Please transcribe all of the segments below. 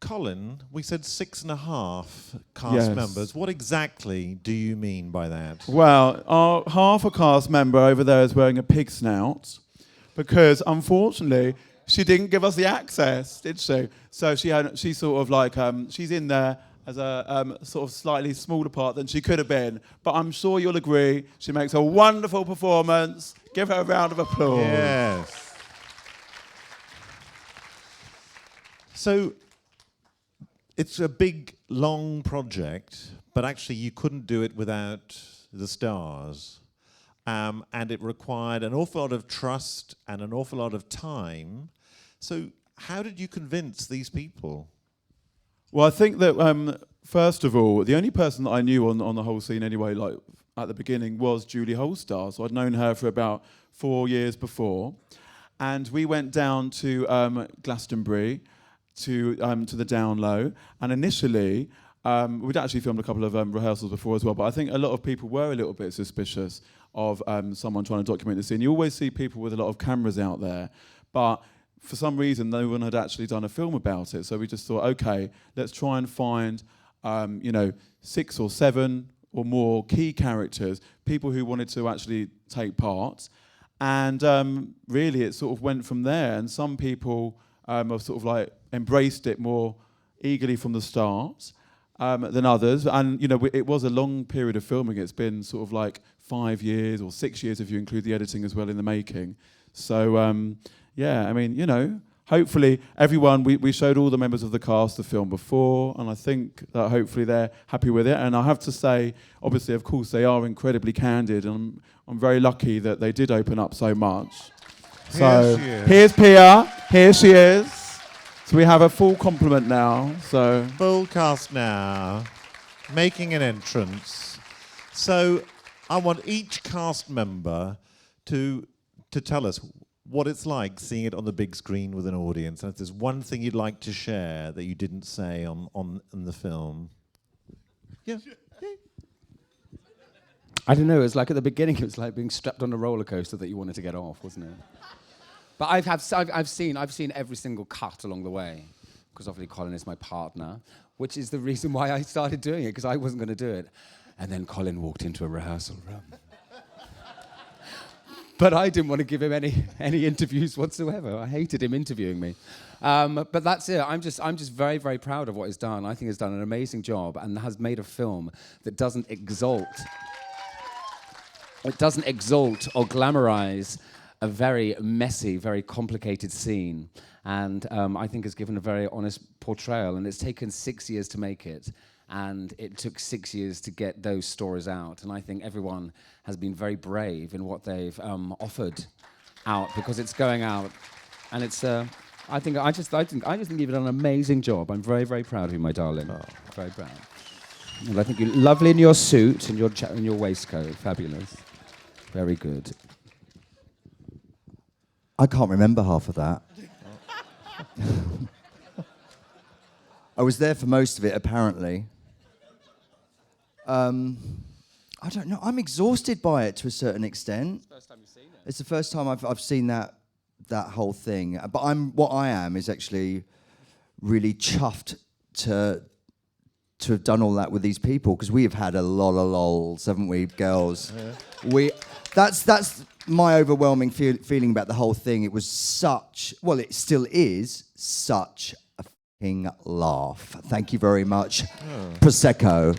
Colin, we said 6.5 cast Yes. members. What exactly do you mean by that? Well, our half a cast member over there is wearing a pig snout because, unfortunately, she didn't give us the access, did she? So she's sort of like, she's in there as a sort of slightly smaller part than she could have been. But I'm sure you'll agree, she makes a wonderful performance. Give her a round of applause. Yes. So, it's a big, long project, but actually you couldn't do it without the stars. And it required an awful lot of trust and an awful lot of time. So how did you convince these people? Well, I think that, first of all, the only person that I knew on the whole scene anyway, like at the beginning, was Julie Holstar. So I'd known her for about 4 years before. And we went down to Glastonbury, to the down low, and initially we'd actually filmed a couple of rehearsals before as well, but I think a lot of people were a little bit suspicious of someone trying to document the scene. You always see people with a lot of cameras out there, but for some reason no one had actually done a film about it, so we just thought, okay, let's try and find 6 or 7 or more key characters, people who wanted to actually take part, and really it sort of went from there, and some people have sort of like embraced it more eagerly from the start than others. And, it was a long period of filming. It's been sort of like 5 years or 6 years if you include the editing as well in the making. So, yeah, I mean, hopefully everyone, we showed all the members of the cast the film before, and I think that hopefully they're happy with it. And I have to say, obviously, of course, they are incredibly candid, and I'm very lucky that they did open up so much. So here's Pia, here she is. So we have a full complement now. So Full cast now, making an entrance. So I want each cast member to tell us what it's like seeing it on the big screen with an audience. And if there's one thing you'd like to share that you didn't say on the film. Yeah. I don't know, it was like at the beginning, it was like being strapped on a roller coaster that you wanted to get off, wasn't it? But I've seen every single cut along the way, because obviously Colin is my partner, which is the reason why I started doing it, because I wasn't going to do it. And then Colin walked into a rehearsal room. But I didn't want to give him any interviews whatsoever. I hated him interviewing me. But that's it. I'm just very, very proud of what he's done. I think he's done an amazing job and has made a film that doesn't exalt. It doesn't exalt or glamorize a very messy, very complicated scene, and I think has given a very honest portrayal, and it's taken 6 years to make it, and it took 6 years to get those stories out, and I think everyone has been very brave in what they've offered out, because it's going out, and it's I just think you've done an amazing job. I'm very, very proud of you, my darling. Oh. Very proud. And I think you're lovely in your suit and your waistcoat. Fabulous. Very good. I can't remember half of that. I was there for most of it, apparently. I don't know. I'm exhausted by it to a certain extent. It's the first time you've seen it. It's the first time I've seen that whole thing. But what I am is actually really chuffed to have done all that with these people, because we have had a lot of lols, haven't we, girls? Yeah. That's my overwhelming feeling about the whole thing. It was it still is such a f***ing laugh. Thank you very much. Oh. Prosecco.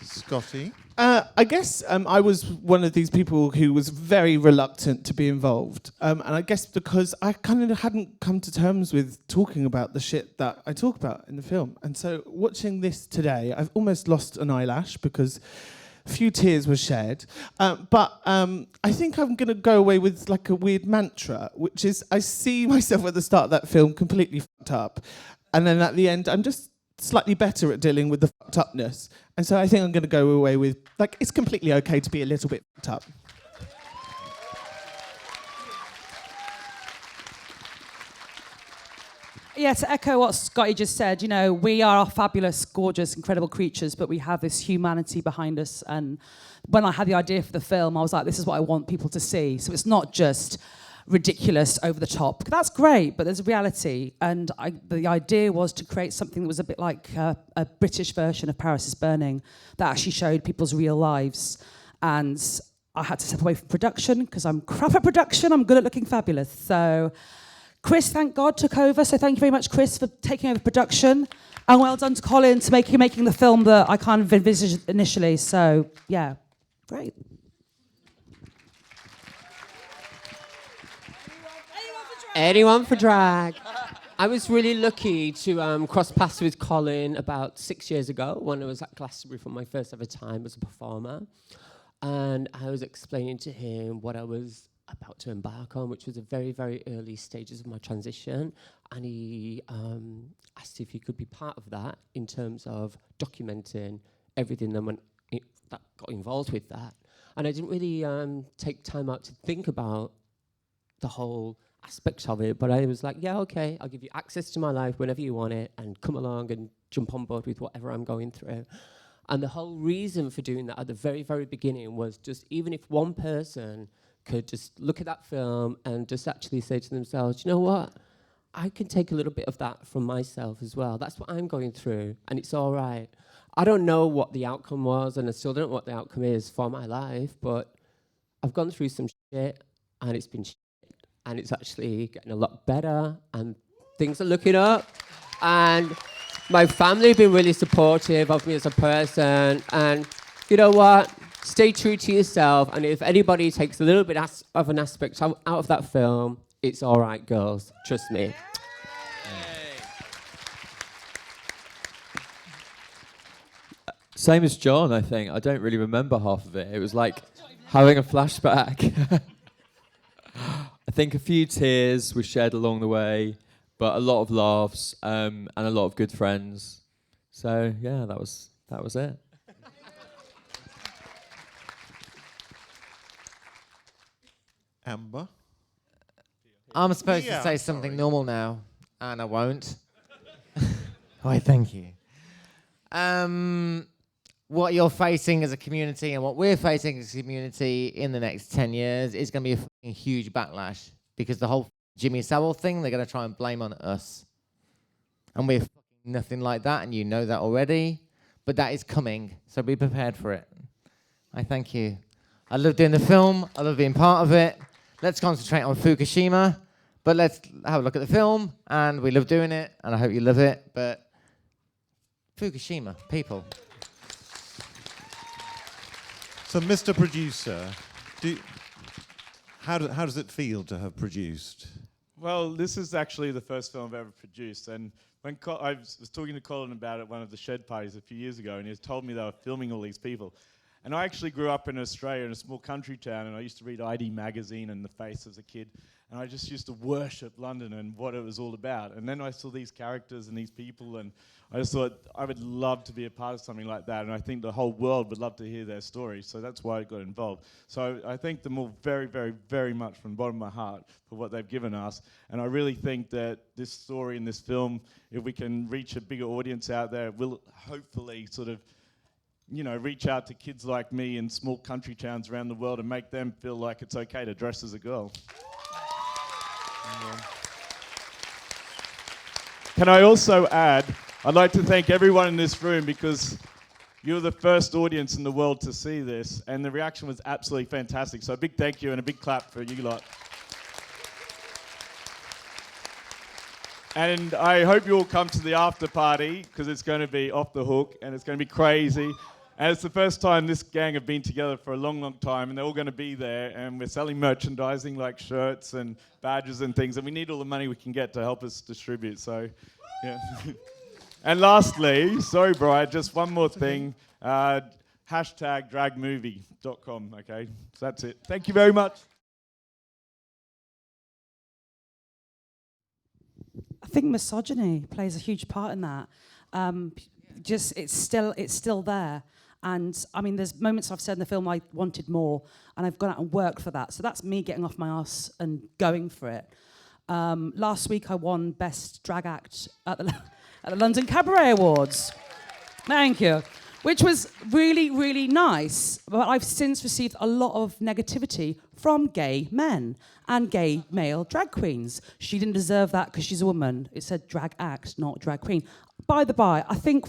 Scotty? I guess I was one of these people who was very reluctant to be involved. And I guess because I kind of hadn't come to terms with talking about the shit that I talk about in the film. And so watching this today, I've almost lost an eyelash because a few tears were shed. But I think I'm going to go away with like a weird mantra, which is I see myself at the start of that film completely fucked up. And then at the end, I'm just slightly better at dealing with the fucked upness. And so I think I'm going to go away with, like, it's completely okay to be a little bit fucked up. Yeah, to echo what Scotty just said, we are fabulous, gorgeous, incredible creatures, but we have this humanity behind us. And when I had the idea for the film, I was like, this is what I want people to see. So it's not just ridiculous, over the top. That's great, but there's a reality. And the idea was to create something that was a bit like a British version of Paris is Burning that actually showed people's real lives. And I had to step away from production because I'm crap at production. I'm good at looking fabulous. So Chris, thank God, took over. So thank you very much, Chris, for taking over production. And well done to Colin to making the film that I kind of envisaged initially. So, yeah, great. Anyone for drag? I was really lucky to cross paths with Colin about 6 years ago when I was at Glastonbury for my first ever time as a performer. And I was explaining to him what I was about to embark on, which was the very, very early stages of my transition. And he asked if he could be part of that in terms of documenting everything that got involved with that. And I didn't really take time out to think about the whole aspects of it, but I was like, yeah, okay, I'll give you access to my life whenever you want it and come along and jump on board with whatever I'm going through. And the whole reason for doing that at the very, very beginning was just even if one person could just look at that film and just actually say to themselves, you know what, I can take a little bit of that from myself as well. That's what I'm going through, and it's all right. I don't know what the outcome was, and I still don't know what the outcome is for my life, but I've gone through some shit, and it's been shit. And it's actually getting a lot better, and things are looking up. And my family have been really supportive of me as a person. And you know what? Stay true to yourself. And if anybody takes a little bit of an aspect out of that film, it's all right, girls. Trust me. Same as John, I think. I don't really remember half of it. It was like having a flashback. I think a few tears were shed along the way, but a lot of laughs and a lot of good friends. So yeah, that was it. Amber? I'm supposed to say something normal now, and I won't. Why, thank you. What you're facing as a community and what we're facing as a community in the next 10 years is going to be a fucking huge backlash, because the whole Jimmy Savile thing, they're going to try and blame on us. And we're fucking nothing like that, and you know that already. But that is coming, so be prepared for it. I thank you. I love doing the film. I love being part of it. Let's concentrate on Fukushima, but let's have a look at the film, and we love doing it, and I hope you love it. But Fukushima, people. So, Mr. Producer, how does it feel to have produced? Well, this is actually the first film I've ever produced, and when I was talking to Colin about it at one of the shed parties a few years ago, and he told me they were filming all these people. And I actually grew up in Australia in a small country town, and I used to read ID magazine and The Face as a kid, and I just used to worship London and what it was all about. And then I saw these characters and these people, and I just thought I would love to be a part of something like that, and I think the whole world would love to hear their stories, so that's why I got involved. So I thank them all very, very, very much from the bottom of my heart for what they've given us, and I really think that this story and this film, if we can reach a bigger audience out there, will hopefully sort of, you know, reach out to kids like me in small country towns around the world and make them feel like it's okay to dress as a girl. Can I also add, I'd like to thank everyone in this room, because you were the first audience in the world to see this, and the reaction was absolutely fantastic. So a big thank you and a big clap for you lot. And I hope you all come to the after party, because it's going to be off the hook and it's going to be crazy. And it's the first time this gang have been together for a long, long time, and they're all going to be there, and we're selling merchandising like shirts and badges and things, and we need all the money we can get to help us distribute. So, yeah. And lastly, sorry, Brian, just one more thing. Hashtag dragmovie.com, okay? So that's it. Thank you very much. I think misogyny plays a huge part in that. It's still there. And I mean, there's moments I've said in the film I wanted more, and I've gone out and worked for that. So that's me getting off my ass and going for it. Last week I won Best Drag Act at the London Cabaret Awards. Thank you. which was really, really nice. But I've since received a lot of negativity from gay men and gay male drag queens. She didn't deserve that because she's a woman. It said drag act, not drag queen. By the by, I think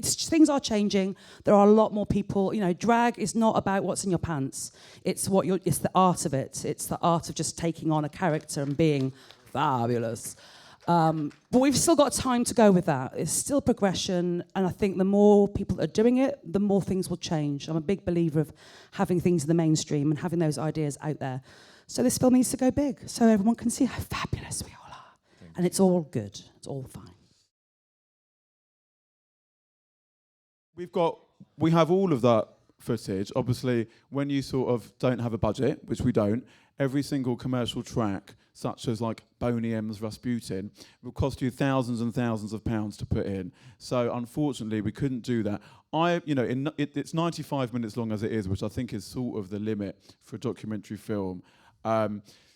things are changing. There are a lot more people. You know, drag is not about what's in your pants. It's the art of it. It's the art of just taking on a character and being fabulous. But we've still got time to go with that. It's still progression, and I think the more people that are doing it, the more things will change. I'm a big believer of having things in the mainstream and having those ideas out there. So this film needs to go big, so everyone can see how fabulous we all are. And it's all good. It's all fine. We have all of that footage. Obviously, when you sort of don't have a budget, which we don't, every single commercial track, such as like Boney M's Rasputin, will cost you thousands and thousands of pounds to put in. So unfortunately, we couldn't do that. It's 95 minutes long as it is, which I think is sort of the limit for a documentary film.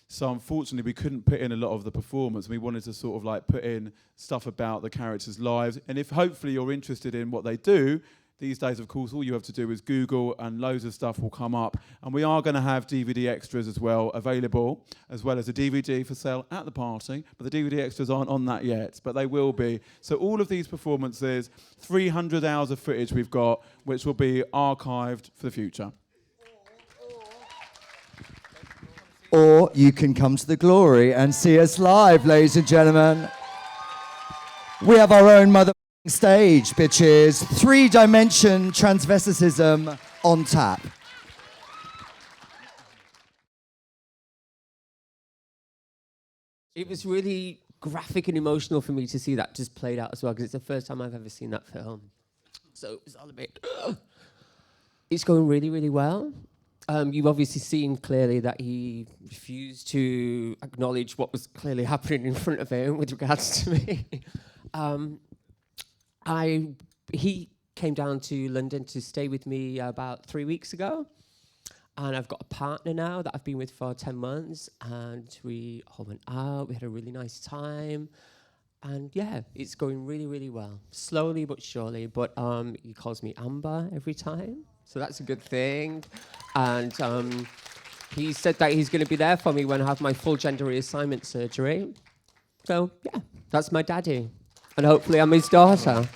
So unfortunately, we couldn't put in a lot of the performance. We wanted to sort of like put in stuff about the characters' lives. And if hopefully you're interested in what they do, these days, of course, all you have to do is Google and loads of stuff will come up. And we are going to have DVD extras as well available, as well as a DVD for sale at the party. But the DVD extras aren't on that yet, but they will be. So all of these performances, 300 hours of footage we've got, which will be archived for the future. Or you can come to the Glory and see us live, ladies and gentlemen. We have our own mother stage, bitches. 3-dimension transvesticism on tap. It was really graphic and emotional for me to see that just played out as well, because it's the first time I've ever seen that film. So it was all a bit... It's going really, really well. You've obviously seen clearly that he refused to acknowledge what was clearly happening in front of him with regards to me. He came down to London to stay with me about 3 weeks ago, and I've got a partner now that I've been with for 10 months, and we all went out, we had a really nice time, and yeah, it's going really, really well. Slowly but surely, but he calls me Amber every time, so that's a good thing. And he said that he's going to be there for me when I have my full gender reassignment surgery. So yeah, that's my daddy. And hopefully I'm his daughter.